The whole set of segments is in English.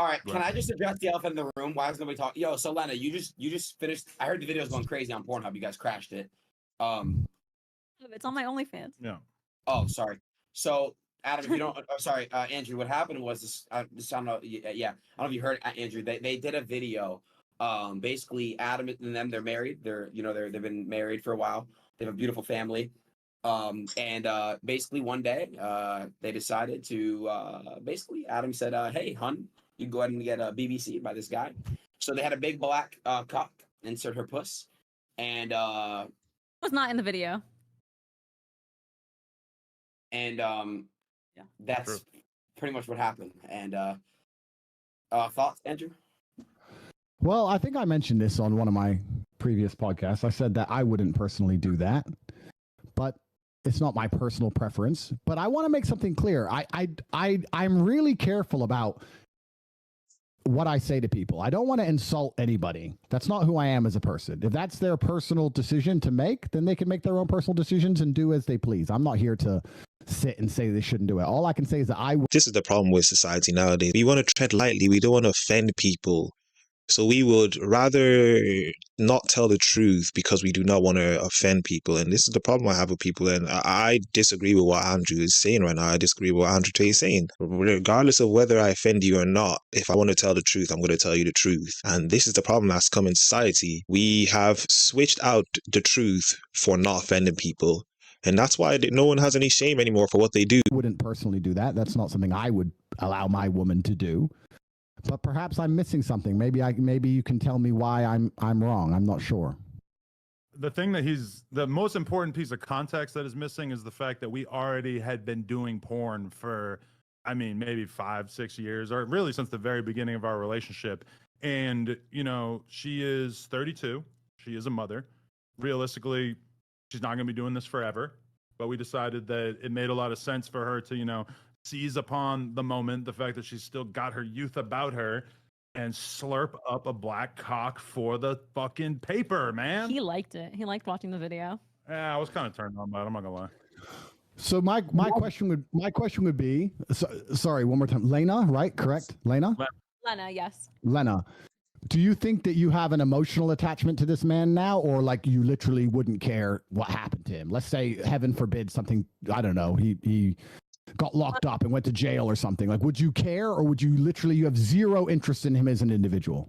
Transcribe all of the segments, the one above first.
All right, can I just address the elephant in the room? Why is nobody talking? Yo, so Lena, you just finished. I heard the video's going crazy on Pornhub. You guys crashed it. It's on my OnlyFans. Yeah. Oh, sorry. So Adam, if you don't, oh, sorry, Andrew. What happened was this. I don't know. Yeah, I don't know if you heard Andrew. They did a video. Basically, Adam and them, they're married. They've been married for a while. They have a beautiful family. And basically one day, they decided to basically Adam said, "Hey, hun, you go ahead and get a BBC by this guy." So they had a big black cock insert her puss, and was not in the video. And yeah, that's pretty much what happened. And thoughts, Andrew? Well, I think I mentioned this on one of my previous podcasts. I said that I wouldn't personally do that, but it's not my personal preference. But I want to make something clear. I'm really careful about what I say to people. I don't want to insult anybody. That's not who I am as a person. If that's their personal decision to make, then they can make their own personal decisions and do as they please. I'm not here to sit and say they shouldn't do it. All I can say is that This is the problem with society nowadays. We want to tread lightly. We don't want to offend people. So we would rather not tell the truth because we do not want to offend people. And this is the problem I have with people. And I disagree with what Andrew is saying right now. I disagree with what Andrew Tate is saying. Regardless of whether I offend you or not, if I want to tell the truth, I'm going to tell you the truth. And this is the problem that's come in society. We have switched out the truth for not offending people. And that's why no one has any shame anymore for what they do. I wouldn't personally do that. That's not something I would allow my woman to do. But perhaps I'm missing something. Maybe you can tell me why I'm wrong. I'm not sure. The thing that the most important piece of context that is missing is the fact that we already had been doing porn for, I mean, maybe 5-6 years, or really since the very beginning of our relationship. And, you know, she is 32. She is a mother. Realistically, she's not going to be doing this forever. But we decided that it made a lot of sense for her to, you know, seize upon the moment, the fact that she's still got her youth about her, and slurp up a black cock for the fucking paper, man. He liked it. He liked watching the video. Yeah, I was kind of turned on by it. I'm not gonna lie. So my question would be, sorry, one more time, Lena, right? Correct, Lena. Lena, yes. Lena, do you think that you have an emotional attachment to this man now, or like you literally wouldn't care what happened to him? Let's say, heaven forbid, something, I don't know, he got locked up and went to jail or something. Like, would you care, or would you have zero interest in him as an individual?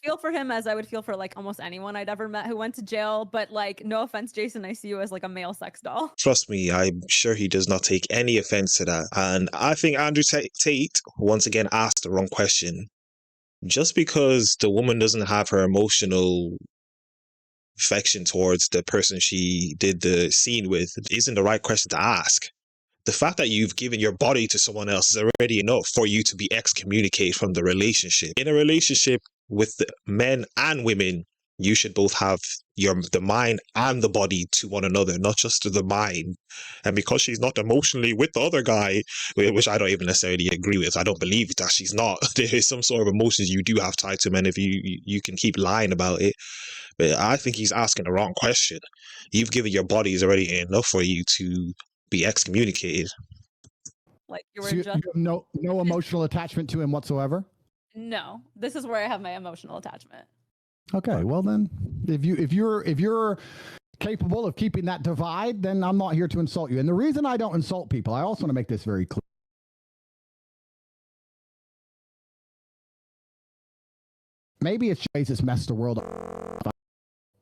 Feel for him as I would feel for like almost anyone I'd ever met who went to jail. But like, no offense, Jason, I see you as like a male sex doll. Trust me, I'm sure he does not take any offense to that. And I think Andrew Tate once again asked the wrong question. Just because the woman doesn't have her emotional affection towards the person she did the scene with isn't the right question to ask. The fact that you've given your body to someone else is already enough for you to be excommunicated from the relationship. In a relationship with the men and women, you should both have the mind and the body to one another, not just the mind. And because she's not emotionally with the other guy, which I don't even necessarily agree with, I don't believe that she's not. There is some sort of emotions you do have tied to men if you can keep lying about it. But I think he's asking the wrong question. You've given your body is already enough for you to be excommunicated. Like you were you have no emotional attachment to him whatsoever? No, this is where I have my emotional attachment. Okay, well then, if you're capable of keeping that divide, then I'm not here to insult you. And the reason I don't insult people, I also want to make this very clear. Maybe it's ways it's messed the world up,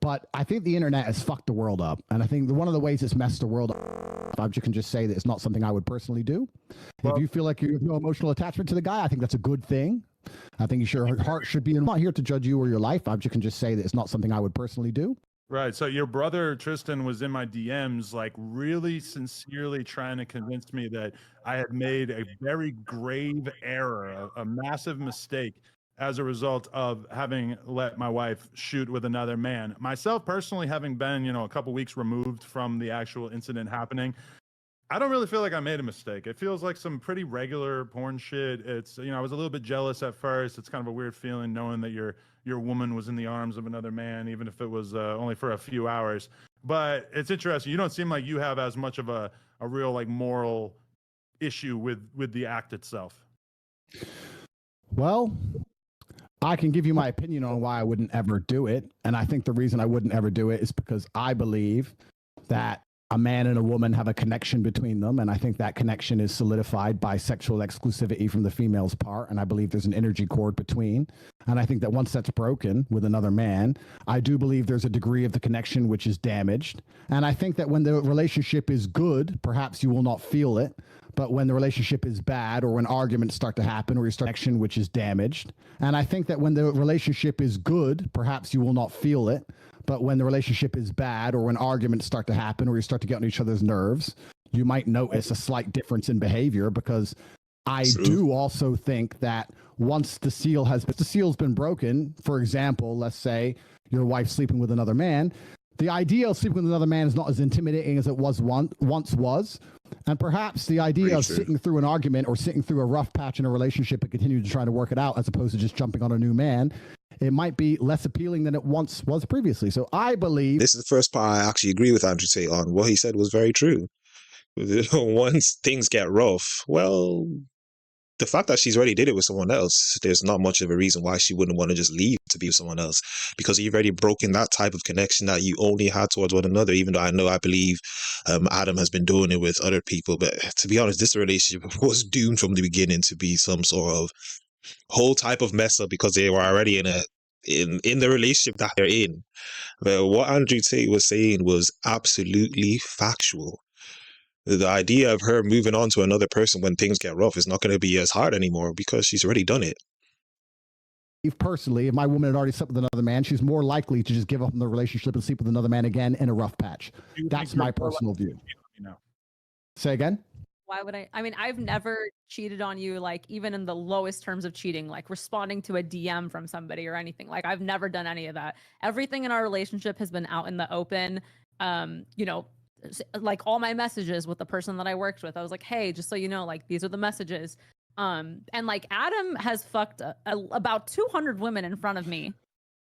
but I think the internet has fucked the world up. And I think one of the ways it's messed the world up, I can just say that it's not something I would personally do. Well, if you feel like you have no emotional attachment to the guy, I think that's a good thing. I think your heart should be in. I'm not here to judge you or your life. I can just say that it's not something I would personally do. Right. So your brother Tristan was in my DMs, like really sincerely trying to convince me that I had made a very grave error, a massive mistake as a result of having let my wife shoot with another man. Myself personally, having been, a couple weeks removed from the actual incident happening, I don't really feel like I made a mistake. It feels like some pretty regular porn shit. It's, I was a little bit jealous at first. It's kind of a weird feeling knowing that your woman was in the arms of another man, even if it was only for a few hours. But it's interesting. You don't seem like you have as much of a real like moral issue with the act itself. Well, I can give you my opinion on why I wouldn't ever do it. And I think the reason I wouldn't ever do it is because I believe that a man and a woman have a connection between them. And I think that connection is solidified by sexual exclusivity from the female's part. And I believe there's an energy cord between. And I think that once that's broken with another man, I do believe there's a degree of the connection which is damaged. And I think that when the relationship is good, perhaps you will not feel it. But when the relationship is bad, or when arguments start to happen, or you start action which is damaged. And I think that when the relationship is good, perhaps you will not feel it. But when the relationship is bad, or when arguments start to happen, or you start to get on each other's nerves, you might notice a slight difference in behavior. Because I do also think that once the seal's been broken, for example, let's say your wife's sleeping with another man, the idea of sleeping with another man is not as intimidating as it was once was. And perhaps the idea of sitting through an argument or sitting through a rough patch in a relationship and continuing to try to work it out, as opposed to just jumping on a new man, it might be less appealing than it once was previously. So I believe this is the first part I actually agree with Andrew Tate on. What he said was very true. Once things get rough, well, the fact that she's already did it with someone else, there's not much of a reason why she wouldn't want to just leave to be with someone else, because you've already broken that type of connection that you only had towards one another. Even though I believe Adam has been doing it with other people, but to be honest, this relationship was doomed from the beginning to be some sort of whole type of mess up, because they were already in the relationship that they're in. But what Andrew Tate was saying was absolutely factual. The idea of her moving on to another person when things get rough is not going to be as hard anymore, because she's already done it. Personally, if my woman had already slept with another man, she's more likely to just give up on the relationship and sleep with another man again in a rough patch. That's my personal view. Say again? Why would I mean, I've never cheated on you, like even in the lowest terms of cheating, like responding to a DM from somebody or anything. Like I've never done any of that. Everything in our relationship has been out in the open. You know, like all my messages with the person that I worked with, I was like, hey, just so you know, like these are the messages. And like Adam has fucked about 200 women in front of me,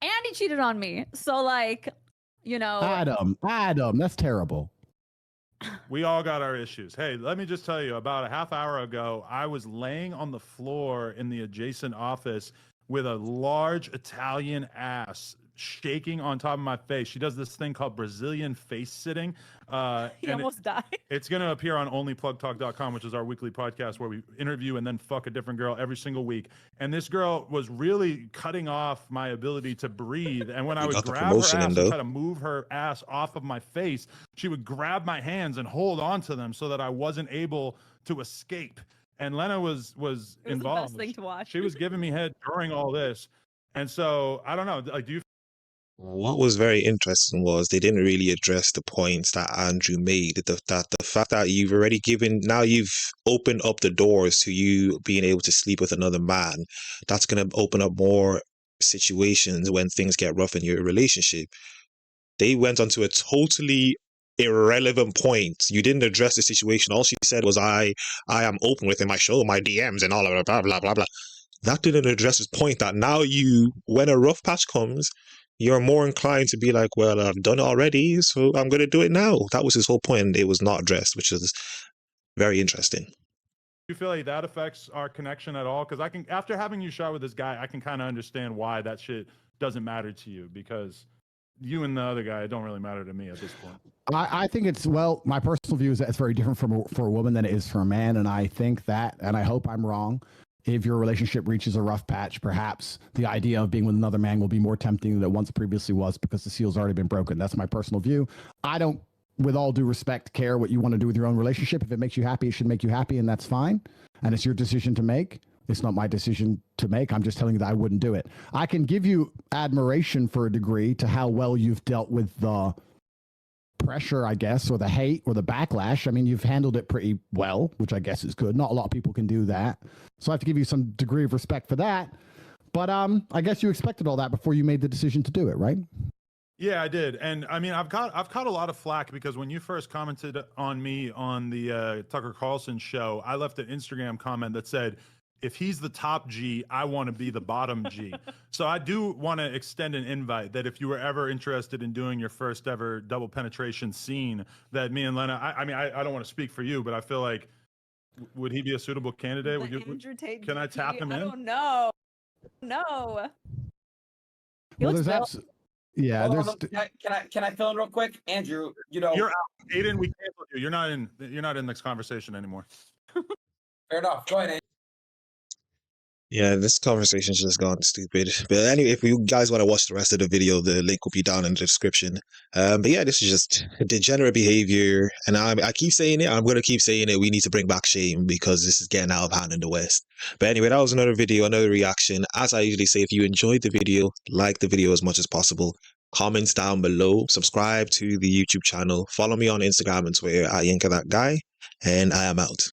and he cheated on me. So like, you know, Adam, that's terrible. We all got our issues. Hey, let me just tell you, about a half hour ago, I was laying on the floor in the adjacent office with a large Italian ass shaking on top of my face. She does this thing called Brazilian face sitting. he almost died. It's going to appear on onlyplugtalk.com, which is our weekly podcast where we interview and then fuck a different girl every single week. And this girl was really cutting off my ability to breathe. And when I would grab her ass and try to move her ass off of my face, she would grab my hands and hold on to them so that I wasn't able to escape. And Lena was involved. The best thing to watch. She was giving me head during all this. And so I don't know, like, do you? What was very interesting was they didn't really address the points that Andrew made. The fact that you've already you've opened up the doors to you being able to sleep with another man. That's going to open up more situations when things get rough in your relationship. They went on to a totally irrelevant point. You didn't address the situation. All she said was, I am open with him. I show my DMs and all of blah, blah, blah, blah. That didn't address his point that now when a rough patch comes, you're more inclined to be like, well, I've done it already, so I'm going to do it now. That was his whole point. It was not addressed, which is very interesting. Do you feel like that affects our connection at all? Because after having you shot with this guy, I can kind of understand why that shit doesn't matter to you, because you and the other guy, it don't really matter to me at this point. I think it's, well, my personal view is that it's very different for a woman than it is for a man. And I think that, and I hope I'm wrong, if your relationship reaches a rough patch, perhaps the idea of being with another man will be more tempting than it once previously was, because the seal's already been broken. That's my personal view. I don't, with all due respect, care what you want to do with your own relationship. If it makes you happy, it should make you happy, and that's fine. And it's your decision to make. It's not my decision to make. I'm just telling you that I wouldn't do it. I can give you admiration for a degree to how well you've dealt with the pressure, I guess, or the hate or the backlash. I mean, you've handled it pretty well, which I guess is good. Not a lot of people can do that. So I have to give you some degree of respect for that. But I guess you expected all that before you made the decision to do it, right? Yeah, I did. And I mean, I've caught a lot of flack because when you first commented on me on the Tucker Carlson show, I left an Instagram comment that said, if he's the top G, I want to be the bottom G. So I do want to extend an invite that if you were ever interested in doing your first ever double penetration scene, that me and Lena, I mean, I don't want to speak for you, but I feel like, would he be a suitable candidate? Can I tap him in? I don't know. No. He Well, looks there's built. yeah, Hold on, there's can I fill in real quick, Andrew? You know, You're out. Aiden, we canceled you. You're not in this conversation anymore. fair enough. Go ahead, Andrew. Yeah, this conversation's just gone stupid. But anyway, if you guys want to watch the rest of the video, the link will be down in the description. But yeah, this is just degenerate behavior. And I keep saying it, I'm going to keep saying it. We need to bring back shame because this is getting out of hand in the West. But anyway, that was another video, another reaction. As I usually say, if you enjoyed the video, like the video as much as possible. Comments down below. Subscribe to the YouTube channel. Follow me on Instagram and Twitter at YinkaThatGuy. And I am out.